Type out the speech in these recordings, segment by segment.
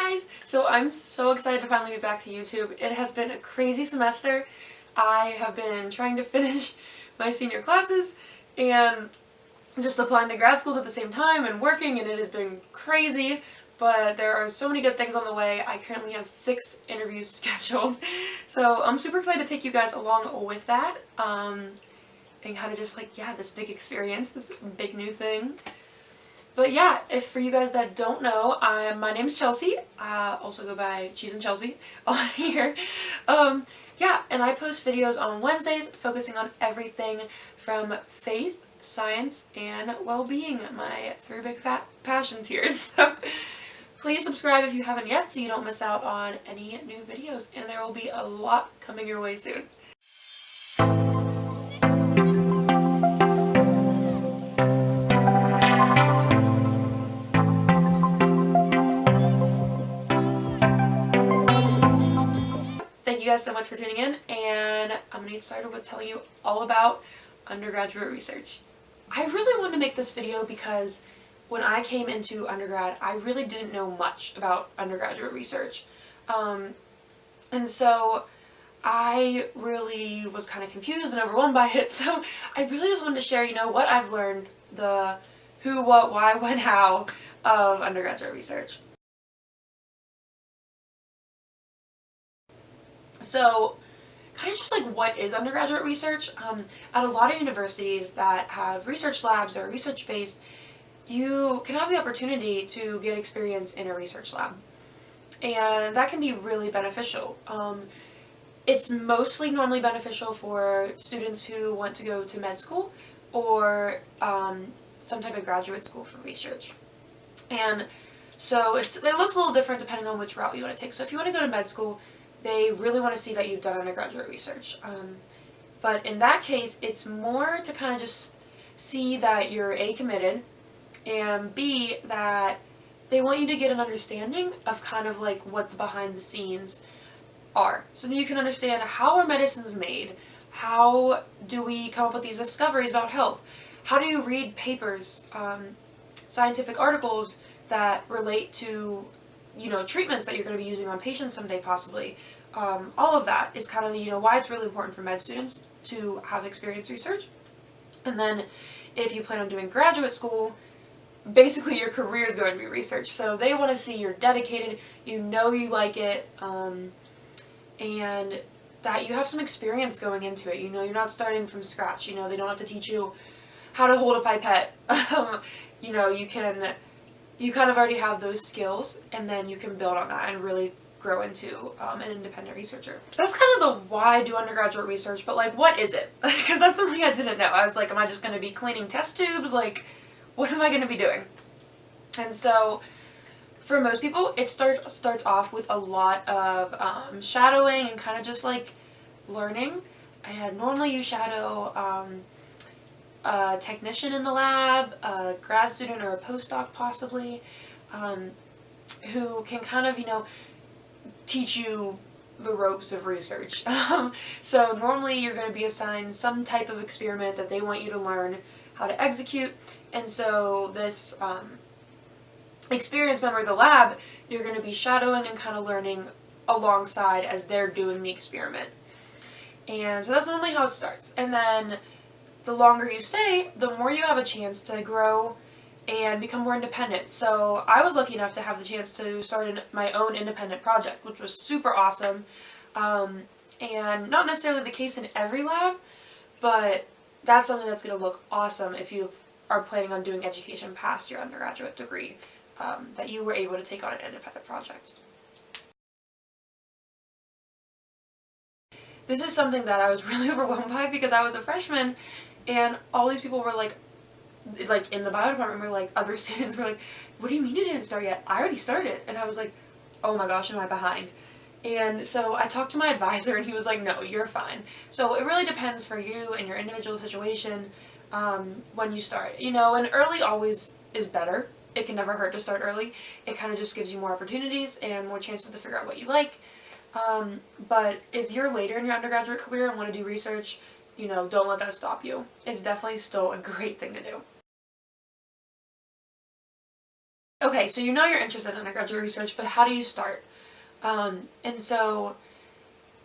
guys! So I'm so excited to finally be back to YouTube. It has been a crazy semester. I have been trying to finish my senior classes and just applying to grad schools at the same time and working, and it has been crazy, but there are so many good things on the way. I currently have 6 interviews scheduled, so I'm super excited to take you guys along with that, and kind of just like, yeah, this big experience, this big new thing. But yeah, if for you guys that don't know, my name's Chelsea. I also go by Cheese and Chelsea on here. Yeah, and I post videos on Wednesdays focusing on everything from faith, science, and well-being, my 3 big fat passions here. So please subscribe if you haven't yet so you don't miss out on any new videos, and there will be a lot coming your way soon. Thank you guys so much for tuning in, and I'm going to get started with telling you all about undergraduate research. I really wanted to make this video because when I came into undergrad, I really didn't know much about undergraduate research. And so I really was kind of confused and overwhelmed by it, so I really just wanted to share, what I've learned, the who, what, why, when, how of undergraduate research. So, kind of just like, what is undergraduate research? At a lot of universities that have research labs or research-based, you can have the opportunity to get experience in a research lab. And that can be really beneficial. It's mostly normally beneficial for students who want to go to med school or some type of graduate school for research. And so it looks a little different depending on which route you want to take. So if you want to go to med school, they really want to see that you've done undergraduate research. But in that case, it's more to kind of just see that you're A, committed, and B, that they want you to get an understanding of kind of like what the behind the scenes are. So that you can understand, how are medicines made? How do we come up with these discoveries about health? How do you read papers, scientific articles that relate to treatments that you're going to be using on patients someday possibly. All of that is kind of, why it's really important for med students to have experience research. And then if you plan on doing graduate school, basically your career is going to be research. So they want to see you're dedicated, you like it, and that you have some experience going into it. You're not starting from scratch. They don't have to teach you how to hold a pipette. You kind of already have those skills, and then you can build on that and really grow into an independent researcher. That's kind of the why do undergraduate research, but like, what is it? Because that's something I didn't know. I was like, am I just going to be cleaning test tubes? Like, what am I going to be doing? And so for most people, it starts off with a lot of shadowing and kind of just like learning. And normally you shadow a technician in the lab, a grad student or a postdoc possibly, who can kind of, teach you the ropes of research. So normally you're going to be assigned some type of experiment that they want you to learn how to execute, and so this experienced member of the lab, you're going to be shadowing and kind of learning alongside as they're doing the experiment. And so that's normally how it starts. And then the longer you stay, the more you have a chance to grow and become more independent. So I was lucky enough to have the chance to start my own independent project, which was super awesome. And not necessarily the case in every lab, but that's something that's going to look awesome if you are planning on doing education past your undergraduate degree, that you were able to take on an independent project. This is something that I was really overwhelmed by because I was a freshman and all these people were like in the bio department were like, other students were like, what do you mean you didn't start yet? I already started. And I was like, oh my gosh, am I behind? And so I talked to my advisor and he was like, no, you're fine. So it really depends for you and your individual situation when you start. And early always is better. It can never hurt to start early. It kind of just gives you more opportunities and more chances to figure out what you like. But if you're later in your undergraduate career and want to do research, don't let that stop you. It's definitely still a great thing to do. Okay, so you know you're interested in undergraduate research, but how do you start? And so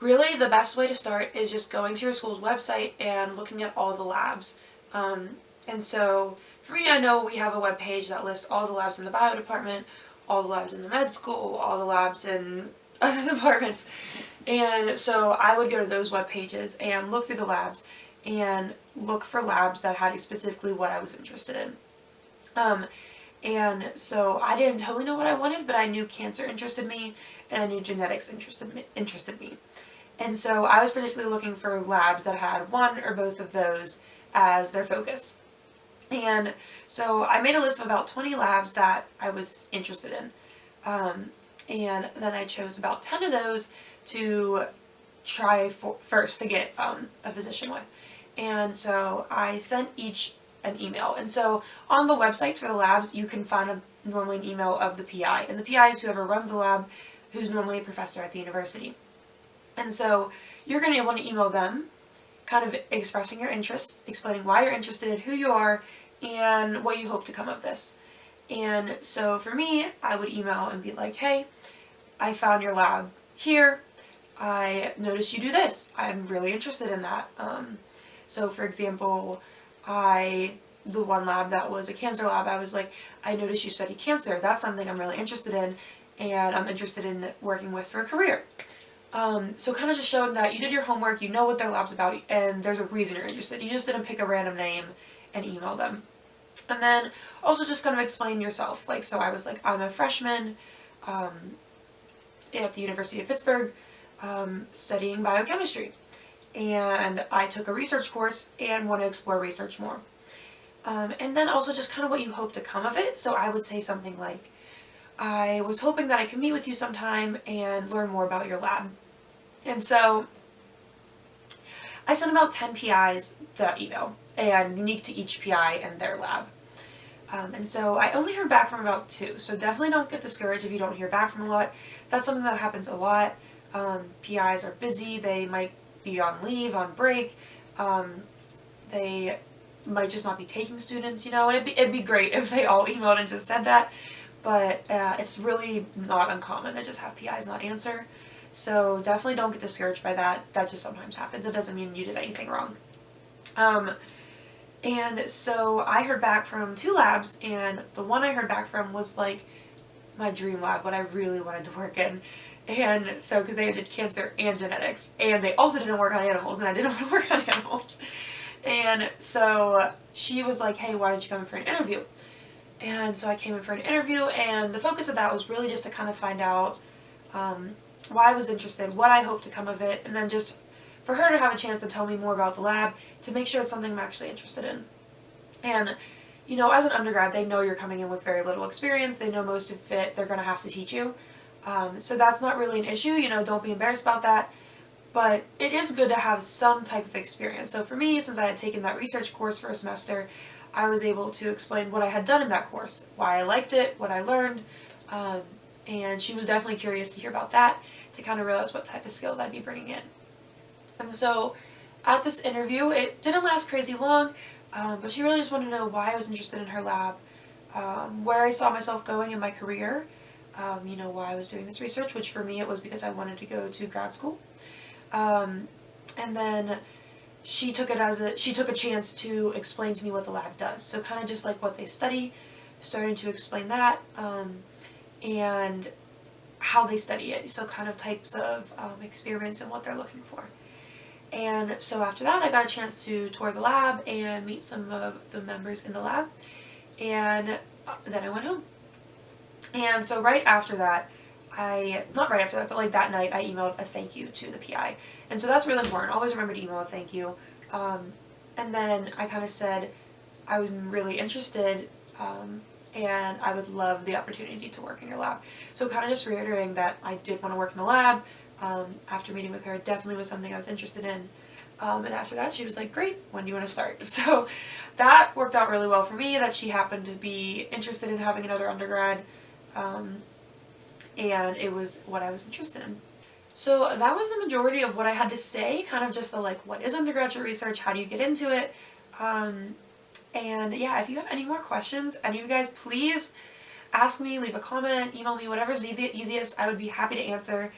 really the best way to start is just going to your school's website and looking at all the labs. And so for me, I know we have a web page that lists all the labs in the bio department, all the labs in the med school, all the labs in other departments. And so I would go to those web pages and look through the labs and look for labs that had specifically what I was interested in. And so I didn't totally know what I wanted, but I knew cancer interested me and I knew genetics interested me. And so I was particularly looking for labs that had one or both of those as their focus. And so I made a list of about 20 labs that I was interested in. And then I chose about 10 of those to try first to get a position with. And so I sent each an email. And so on the websites for the labs, you can find normally an email of the PI. And the PI is whoever runs the lab, who's normally a professor at the university. And so you're going to want to email them, kind of expressing your interest, explaining why you're interested, who you are, and what you hope to come of this. And so for me, I would email and be like, hey, I found your lab here. I noticed you do this. I'm really interested in that. So for example, the one lab that was a cancer lab, I was like, I noticed you study cancer. That's something I'm really interested in, and I'm interested in working with for a career. So kind of just showing that you did your homework, you know what their lab's about, and there's a reason you're interested. You just didn't pick a random name and email them. And then also just kind of explain yourself. Like, so I was like, I'm a freshman at the University of Pittsburgh studying biochemistry. And I took a research course and want to explore research more. And then also just kind of what you hope to come of it. So I would say something like, I was hoping that I could meet with you sometime and learn more about your lab. And so I sent about 10 PIs that email, and unique to each PI and their lab. And so I only heard back from about 2, so definitely don't get discouraged if you don't hear back from a lot. That's something that happens a lot. PIs are busy, they might be on leave, on break, they might just not be taking students, and it'd be great if they all emailed and just said that, but it's really not uncommon to just have PIs not answer. So definitely don't get discouraged by that. That just sometimes happens. It doesn't mean you did anything wrong. And so I heard back from 2 labs, and the one I heard back from was like my dream lab, what I really wanted to work in. And so, because they did cancer and genetics, and they also didn't work on animals, and I didn't want to work on animals. And so she was like, hey, why don't you come in for an interview? And so I came in for an interview, and the focus of that was really just to kind of find out why I was interested, what I hoped to come of it, and then just for her to have a chance to tell me more about the lab, to make sure it's something I'm actually interested in. And, as an undergrad, they know you're coming in with very little experience. They know most of it they're going to have to teach you. So that's not really an issue, don't be embarrassed about that. But it is good to have some type of experience. So for me, since I had taken that research course for a semester, I was able to explain what I had done in that course, why I liked it, what I learned, and she was definitely curious to hear about that, to kind of realize what type of skills I'd be bringing in. And so at this interview, it didn't last crazy long, but she really just wanted to know why I was interested in her lab, where I saw myself going in my career, why I was doing this research, which for me it was because I wanted to go to grad school. And then she took a chance to explain to me what the lab does. So kind of just like what they study, starting to explain that, and how they study it. So kind of types of experiments and what they're looking for. And so after that, I got a chance to tour the lab and meet some of the members in the lab. And then I went home. And so right after that, not right after that, but like that night, I emailed a thank you to the PI. And so that's really important. Always remember to email a thank you. And then I kind of said, I'm really interested, and I would love the opportunity to work in your lab. So kind of just reiterating that I did want to work in the lab. After meeting with her, it definitely was something I was interested in. And after that, she was like, great, when do you want to start? So that worked out really well for me, that she happened to be interested in having another undergrad, and it was what I was interested in. So that was the majority of what I had to say, kind of just the what is undergraduate research, how do you get into it, and yeah, if you have any more questions, any of you guys, please ask me, leave a comment, email me, whatever's the easiest. I would be happy to answer.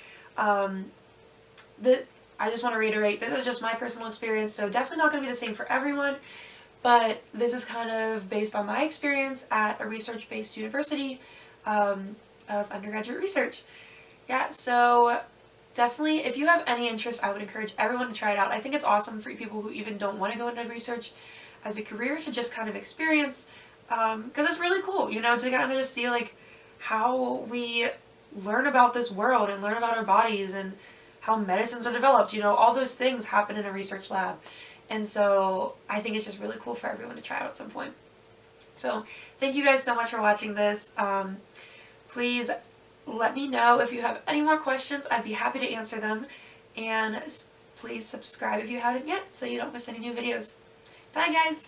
I just want to reiterate, this is just my personal experience, so definitely not going to be the same for everyone, but this is kind of based on my experience at a research-based university of undergraduate research. Yeah, so definitely, if you have any interest, I would encourage everyone to try it out. I think it's awesome for people who even don't want to go into research as a career to just kind of experience, because it's really cool, you know, to kind of just see like how we learn about this world and learn about our bodies and how medicines are developed, you know, all those things happen in a research lab. And so I think it's just really cool for everyone to try out at some point. So thank you guys so much for watching this. Please let me know if you have any more questions. I'd be happy to answer them. And please subscribe if you haven't yet so you don't miss any new videos. Bye guys!